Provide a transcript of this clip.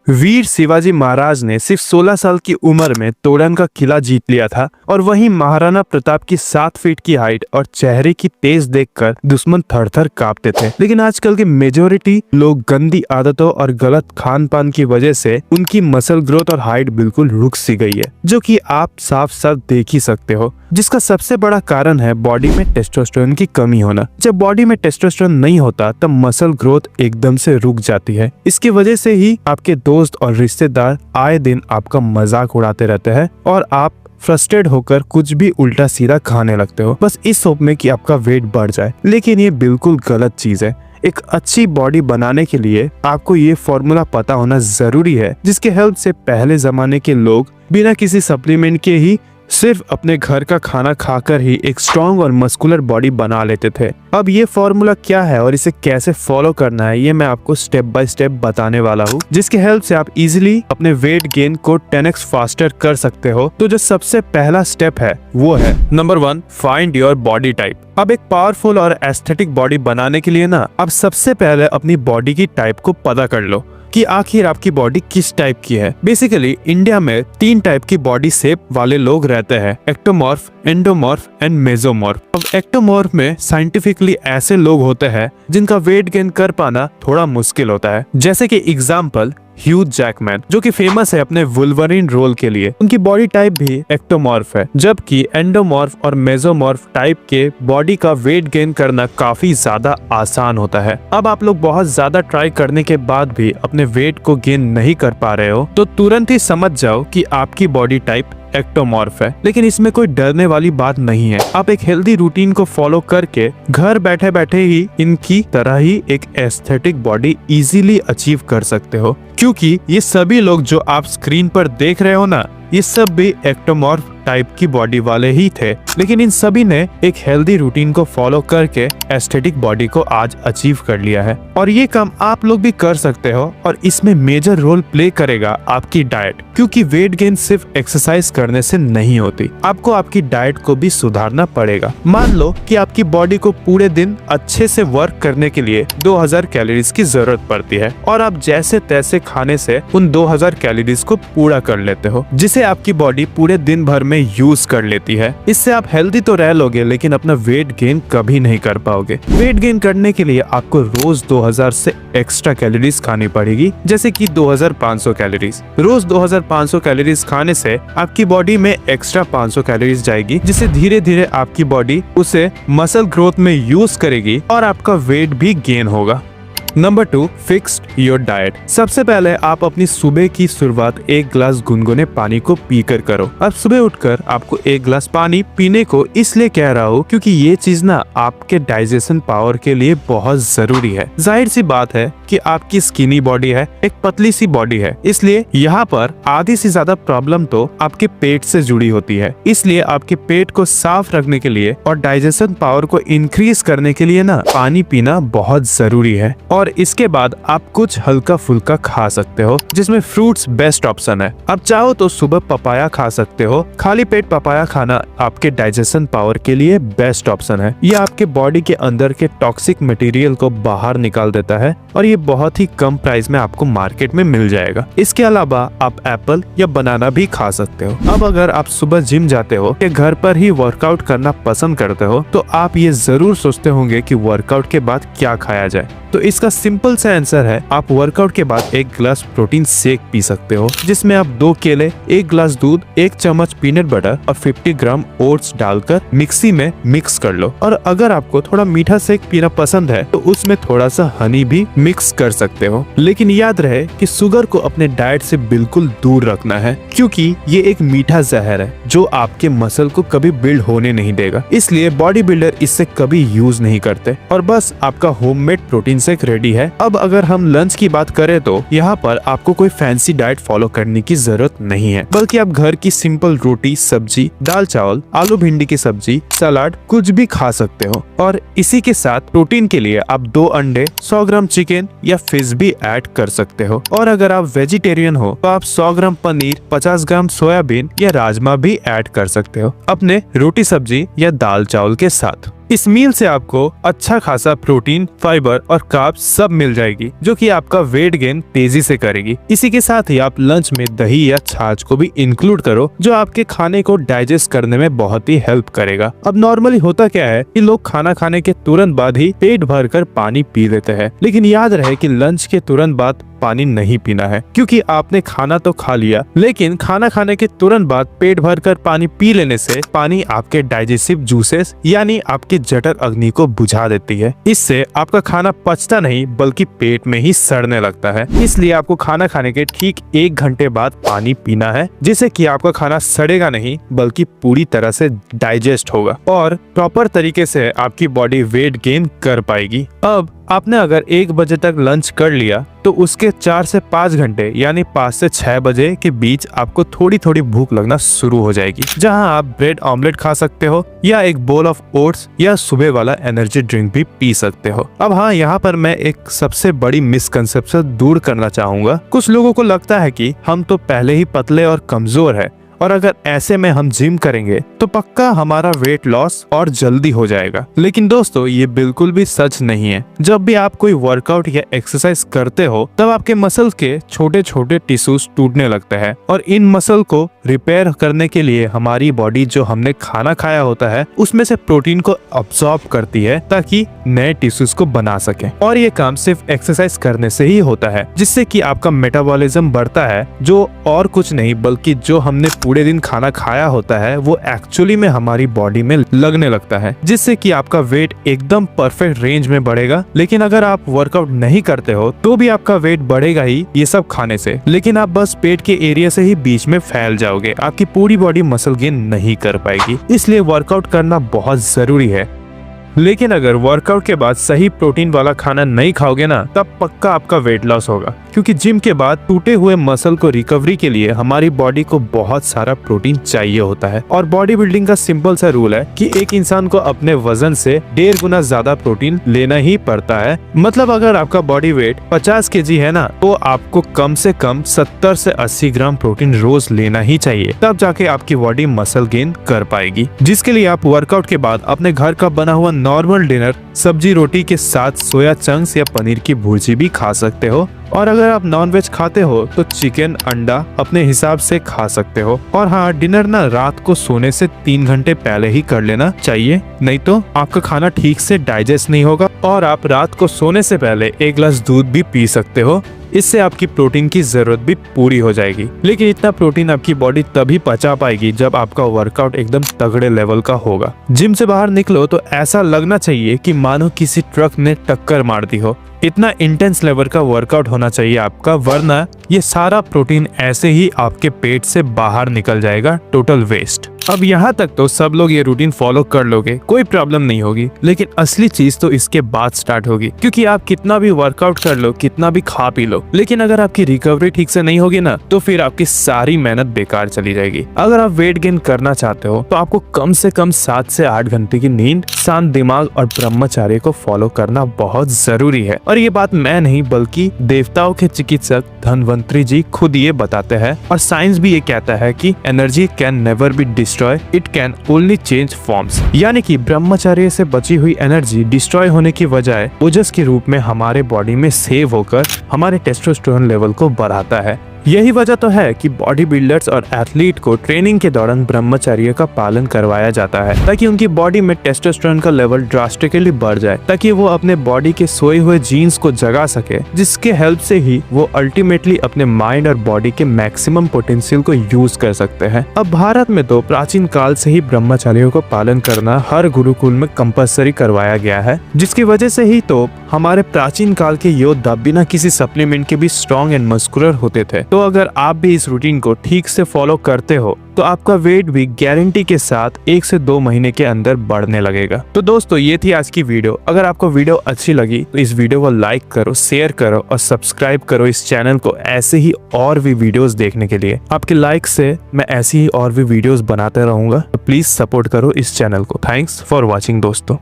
वीर शिवाजी महाराज ने सिर्फ 16 साल की उम्र में तोरण का किला जीत लिया था और वहीं महाराणा प्रताप की 7 फीट की हाइट और चेहरे की तेज देखकर दुश्मन थर थर कांपते थे। लेकिन आजकल के मेजोरिटी लोग गंदी आदतों और गलत खान पान की वजह से उनकी मसल ग्रोथ और हाइट बिल्कुल रुक सी गई है, जो कि आप साफ साफ देख ही सकते हो, जिसका सबसे बड़ा कारण है बॉडी में टेस्टोस्टेरोन की कमी होना। जब बॉडी में टेस्टोस्टेरोन नहीं होता तब मसल ग्रोथ एकदम से रुक जाती है। इसकी वजह से ही आपके दोस्त और रिश्तेदार आए दिन आपका मजाक उड़ाते रहते हैं और आप फ्रस्ट्रेट होकर कुछ भी उल्टा सीधा खाने लगते हो, बस इस होप में कि आपका वेट बढ़ जाए। लेकिन ये बिल्कुल गलत चीज है। एक अच्छी बॉडी बनाने के लिए आपको ये फॉर्मूला पता होना जरूरी है, जिसके हेल्प से पहले जमाने के लोग बिना किसी सप्लीमेंट के ही सिर्फ अपने घर का खाना खाकर ही एक स्ट्रॉन्ग और मस्कुलर बॉडी बना लेते थे। अब ये फॉर्मूला क्या है और इसे कैसे फॉलो करना है, ये मैं आपको स्टेप बाय स्टेप बताने वाला हूँ, जिसके हेल्प से आप इजीली अपने वेट गेन को 10x फास्टर कर सकते हो। तो जो सबसे पहला स्टेप है वो है number 1, find your body type. अब एक पावरफुल और एस्थेटिक बॉडी बनाने के लिए ना, आप सबसे पहले अपनी बॉडी की टाइप को पता कर लो कि आखिर आपकी बॉडी किस टाइप की है। बेसिकली इंडिया में 3 टाइप की बॉडी शेप वाले लोग रहते हैं, एक्टोमॉर्फ, एंडोमॉर्फ एंड मेसोमॉर्फ। अब एक्टोमॉर्फ में साइंटिफिकली ऐसे लोग होते हैं जिनका वेट गेन कर पाना थोड़ा मुश्किल होता है, जैसे कि एग्जाम्पल ह्यू जैकमैन, जो कि फेमस है अपने वुल्वरीन रोल के लिए। उनकी बॉडी टाइप भी एक्टोमॉर्फ है, जबकि एंडोमॉर्फ और मेसोमॉर्फ टाइप के बॉडी का वेट गेन करना काफी ज्यादा आसान होता है। अब आप लोग बहुत ज्यादा ट्राई करने के बाद भी अपने वेट को गेन नहीं कर पा रहे हो, तो तुरंत ही समझ जाओ कि आपकी बॉडी टाइप एक्टोमॉर्फ है। लेकिन इसमें कोई डरने वाली बात नहीं है। आप एक हेल्दी रूटीन को फॉलो करके घर बैठे बैठे ही इनकी तरह ही एक एस्थेटिक बॉडी इजीली अचीव कर सकते हो, क्योंकि ये सभी लोग जो आप स्क्रीन पर देख रहे हो ना, ये सब भी एक्टोमॉर्फ टाइप की बॉडी वाले ही थे। लेकिन इन सभी ने एक हेल्दी रूटीन को फॉलो करके एस्थेटिक बॉडी को आज अचीव कर लिया है। और ये काम आप लोग भी कर सकते हो, और इसमें मेजर रोल प्ले करेगा आपकी डाइट, क्योंकि वेट गेन सिर्फ एक्सरसाइज करने से नहीं होती। आपको आपकी डाइट को भी सुधारना पड़ेगा। मान लो कि आपकी बॉडी को पूरे दिन अच्छे से वर्क करने के लिए 2000 कैलोरीज की जरूरत पड़ती है, और आप जैसे तैसे खाने से उन 2000 कैलोरीज को पूरा कर लेते हो, जिसे आपकी बॉडी पूरे दिन भर में यूज कर लेती है। इससे आप हेल्दी तो रह लोगे, लेकिन अपना वेट गेन कभी नहीं कर पाओगे। वेट गेन करने के लिए आपको रोज 2000 से एक्स्ट्रा कैलोरीज खानी पड़ेगी, जैसे कि 2500 कैलोरीज। रोज 2500 कैलोरीज खाने से आपकी बॉडी में एक्स्ट्रा 500 कैलोरीज जाएगी, जिससे धीरे धीरे आपकी बॉडी उसे मसल ग्रोथ में यूज करेगी और आपका वेट भी गेन होगा। Number 2, fixed your diet. सबसे पहले आप अपनी सुबह की शुरुआत 1 गिलास गुनगुने पानी को पीकर करो। अब सुबह उठकर आपको 1 गिलास पानी पीने को इसलिए कह रहा हूँ क्योंकि ये चीज ना आपके डाइजेशन पावर के लिए बहुत जरूरी है। जाहिर सी बात है कि आपकी स्किनी बॉडी है, एक पतली सी बॉडी है, इसलिए यहाँ पर आधी से ज्यादा प्रॉब्लम तो आपके पेट से जुड़ी होती है। इसलिए आपके पेट को साफ रखने के लिए और डाइजेशन पावर को इंक्रीज करने के लिए ना पानी पीना बहुत जरूरी है। और इसके बाद आप कुछ हल्का फुल्का खा सकते हो, जिसमें फ्रूट्स बेस्ट ऑप्शन है। आप चाहो तो सुबह पपाया खा सकते हो। खाली पेट पपाया खाना आपके डाइजेशन पावर के लिए बेस्ट ऑप्शन है। ये आपके बॉडी के अंदर के टॉक्सिक मटेरियल को बाहर निकाल देता है, और ये बहुत ही कम प्राइस में आपको मार्केट में मिल जाएगा। इसके अलावा आप एप्पल या बनाना भी खा सकते हो। अब अगर आप सुबह जिम जाते हो या घर पर ही वर्कआउट करना पसंद करते हो, तो आप ये जरूर सोचते होंगे कि वर्कआउट के बाद क्या खाया जाए। तो इसका सिंपल सा आंसर है, आप वर्कआउट के बाद 1 गिलास प्रोटीन शेक पी सकते हो, जिसमें आप 2 केले, 1 गिलास दूध, 1 चम्मच पीनट बटर और 50 ग्राम ओट्स डालकर मिक्सी में मिक्स कर लो। और अगर आपको थोड़ा मीठा शेक पीना पसंद है तो उसमें थोड़ा सा हनी भी मिक्स कर सकते हो। लेकिन याद रहे कि शुगर को अपने डाइट से बिल्कुल दूर रखना है, क्योंकि ये एक मीठा जहर है जो आपके मसल को कभी बिल्ड होने नहीं देगा। इसलिए बॉडी बिल्डर इससे कभी यूज नहीं करते, और बस आपका होममेड प्रोटीन शेक रेडी है। अब अगर हम लंच की बात करें तो यहाँ पर आपको कोई फैंसी डाइट फॉलो करने की जरूरत नहीं है, बल्कि आप घर की सिंपल रोटी, सब्जी, दाल चावल, आलू भिंडी की सब्जी, सलाद कुछ भी खा सकते हो। और इसी के साथ प्रोटीन के लिए आप 2 अंडे, 100 ग्राम चिकन या फिश भी ऐड कर सकते हो। और अगर आप वेजिटेरियन हो तो आप 100 ग्राम पनीर, 50 ग्राम सोयाबीन या राजमा भी ऐड कर सकते हो अपने रोटी, सब्जी या दाल चावल के साथ। इस मील से आपको अच्छा खासा प्रोटीन, फाइबर और कार्ब्स सब मिल जाएगी, जो कि आपका वेट गेन तेजी से करेगी। इसी के साथ ही आप लंच में दही या छाछ को भी इंक्लूड करो, जो आपके खाने को डाइजेस्ट करने में बहुत ही हेल्प करेगा। अब नॉर्मली होता क्या है कि लोग खाना खाने के तुरंत बाद ही पेट भरकर पानी पी लेते हैं, लेकिन याद रहे कि लंच के तुरंत बाद पानी नहीं पीना है, क्योंकि आपने खाना तो खा लिया, लेकिन खाना खाने के तुरंत बाद पेट भरकर पानी पी लेने से पानी आपके डाइजेस्टिव जूसेस यानी आपके जठर अग्नि को बुझा देती है। इससे आपका खाना पचता नहीं बल्कि पेट में ही सड़ने लगता है। इसलिए आपको खाना खाने के ठीक 1 घंटे बाद पानी पीना है, जिससे कि आपका खाना सड़ेगा नहीं बल्कि पूरी तरह से डाइजेस्ट होगा और प्रॉपर तरीके से आपकी बॉडी वेट गेन कर पाएगी। अब आपने अगर 1 बजे तक लंच कर लिया तो उसके 4 से 5 घंटे यानी 5 से 6 बजे के बीच आपको थोड़ी थोड़ी भूख लगना शुरू हो जाएगी, जहां आप ब्रेड ऑमलेट खा सकते हो या एक बोल ऑफ ओट्स या सुबह वाला एनर्जी ड्रिंक भी पी सकते हो। अब हाँ, यहाँ पर मैं एक सबसे बड़ी मिसकंसेप्शन दूर करना चाहूंगा। कुछ लोगों को लगता है कि हम तो पहले ही पतले और कमजोर है और अगर ऐसे में हम जिम करेंगे तो पक्का हमारा वेट लॉस और जल्दी हो जाएगा। लेकिन दोस्तों, ये बिल्कुल भी सच नहीं है। जब भी आप कोई वर्कआउट या एक्सरसाइज करते हो तब आपके मसल के छोटे छोटे टिश्यूज टूटने लगते हैं और इन मसल को रिपेयर करने के लिए हमारी बॉडी जो हमने खाना खाया होता है उसमें से प्रोटीन को अब्सॉर्ब करती है ताकि नए टिश्यूज को बना सके। और ये काम सिर्फ एक्सरसाइज करने से ही होता है, जिससे कि आपका मेटाबॉलिज्म बढ़ता है, जो और कुछ नहीं बल्कि जो हमने पूरे दिन खाना खाया होता है वो एक्चुअली में हमारी बॉडी में लगने लगता है, जिससे कि आपका वेट एकदम परफेक्ट रेंज में बढ़ेगा। लेकिन अगर आप वर्कआउट नहीं करते हो तो भी आपका वेट बढ़ेगा ही ये सब खाने से, लेकिन आप बस पेट के एरिया से ही बीच में फैल जाओगे, आपकी पूरी बॉडी मसल गेन नहीं कर पाएगी। इसलिए वर्कआउट करना बहुत जरूरी है। लेकिन अगर वर्कआउट के बाद सही प्रोटीन वाला खाना नहीं खाओगे ना, तब पक्का आपका वेट लॉस होगा, क्योंकि जिम के बाद टूटे हुए मसल को रिकवरी के लिए हमारी बॉडी को बहुत सारा प्रोटीन चाहिए होता है। और बॉडी बिल्डिंग का सिंपल सा रूल है कि एक इंसान को अपने वजन से 1.5 गुना ज्यादा प्रोटीन लेना ही पड़ता है। मतलब अगर आपका बॉडी वेट 50 kg है ना, तो आपको कम से कम 70 से 80 ग्राम प्रोटीन रोज लेना ही चाहिए, तब जाके आपकी बॉडी मसल गेन कर पाएगी। जिसके लिए आप वर्कआउट के बाद अपने घर का बना हुआ नॉर्मल डिनर सब्जी रोटी के साथ सोया चंक्स या पनीर की भुर्जी भी खा सकते हो। और अगर आप नॉन वेज खाते हो तो चिकन, अंडा अपने हिसाब से खा सकते हो। और हाँ, डिनर ना रात को सोने से 3 घंटे पहले ही कर लेना चाहिए, नहीं तो आपका खाना ठीक से डाइजेस्ट नहीं होगा। और आप रात को सोने से पहले 1 गिलास दूध भी पी सकते हो, इससे आपकी प्रोटीन की जरूरत भी पूरी हो जाएगी। लेकिन इतना प्रोटीन आपकी बॉडी तभी पचा पाएगी जब आपका वर्कआउट एकदम तगड़े लेवल का होगा। जिम से बाहर निकलो तो ऐसा लगना चाहिए कि मानो किसी ट्रक ने टक्कर मार दी हो। इतना इंटेंस लेवल का वर्कआउट होना चाहिए आपका, वरना ये सारा प्रोटीन ऐसे ही आपके पेट से बाहर निकल जाएगा, टोटल वेस्ट। अब यहाँ तक तो सब लोग ये रूटीन फॉलो कर लोगे, कोई प्रॉब्लम नहीं होगी। लेकिन असली चीज तो इसके बाद स्टार्ट होगी, क्योंकि आप कितना भी वर्कआउट कर लो, कितना भी खा पी लो, लेकिन अगर आपकी रिकवरी ठीक से नहीं होगी ना, तो फिर आपकी सारी मेहनत बेकार चली जाएगी। अगर आप वेट गेन करना चाहते हो तो आपको कम से कम 7 से 8 घंटे की नींद, शांत दिमाग और ब्रह्मचर्य को फॉलो करना बहुत जरूरी है। और ये बात मैं नहीं बल्कि देवताओं के चिकित्सक धन्वंतरी जी खुद ये बताते हैं। और साइंस भी ये कहता है कि energy can never be destroy, it can only change forms. यानी कि ब्रह्मचर्य से बची हुई एनर्जी डिस्ट्रॉय होने की बजाय ओजस के रूप में हमारे बॉडी में सेव होकर हमारे टेस्टोस्टेरोन लेवल को बढ़ाता है। यही वजह तो है कि बॉडी बिल्डर्स और एथलीट को ट्रेनिंग के दौरान ब्रह्मचर्य का पालन करवाया जाता है, ताकि उनकी बॉडी में टेस्टोस्टेरोन का लेवल ड्रास्टिकली बढ़ जाए, ताकि वो अपने बॉडी के सोए हुए जीन्स को जगा सके, जिसके हेल्प से ही वो अल्टीमेटली अपने माइंड और बॉडी के मैक्सिमम पोटेंशियल को यूज कर सकते हैं। अब भारत में तो प्राचीन काल से ही ब्रह्मचर्य को पालन करना हर गुरुकुल में कंपल्सरी करवाया गया है, जिसकी वजह से ही तो हमारे प्राचीन काल के योद्धा बिना किसी सप्लीमेंट के भी स्ट्रॉन्ग एंड मस्कुलर होते थे। तो अगर आप भी इस रूटीन को ठीक से फॉलो करते हो तो आपका वेट भी गारंटी के साथ 1 से 2 महीने के अंदर बढ़ने लगेगा। तो दोस्तों, ये थी आज की वीडियो। अगर आपको वीडियो अच्छी लगी तो इस वीडियो को लाइक करो, शेयर करो और सब्सक्राइब करो इस चैनल को, ऐसे ही और भी वीडियोस देखने के लिए। आपके लाइक से मैं ऐसी ही और भी वीडियोस बनाते रहूंगा, तो प्लीज सपोर्ट करो इस चैनल को। थैंक्स फॉर वॉचिंग दोस्तों।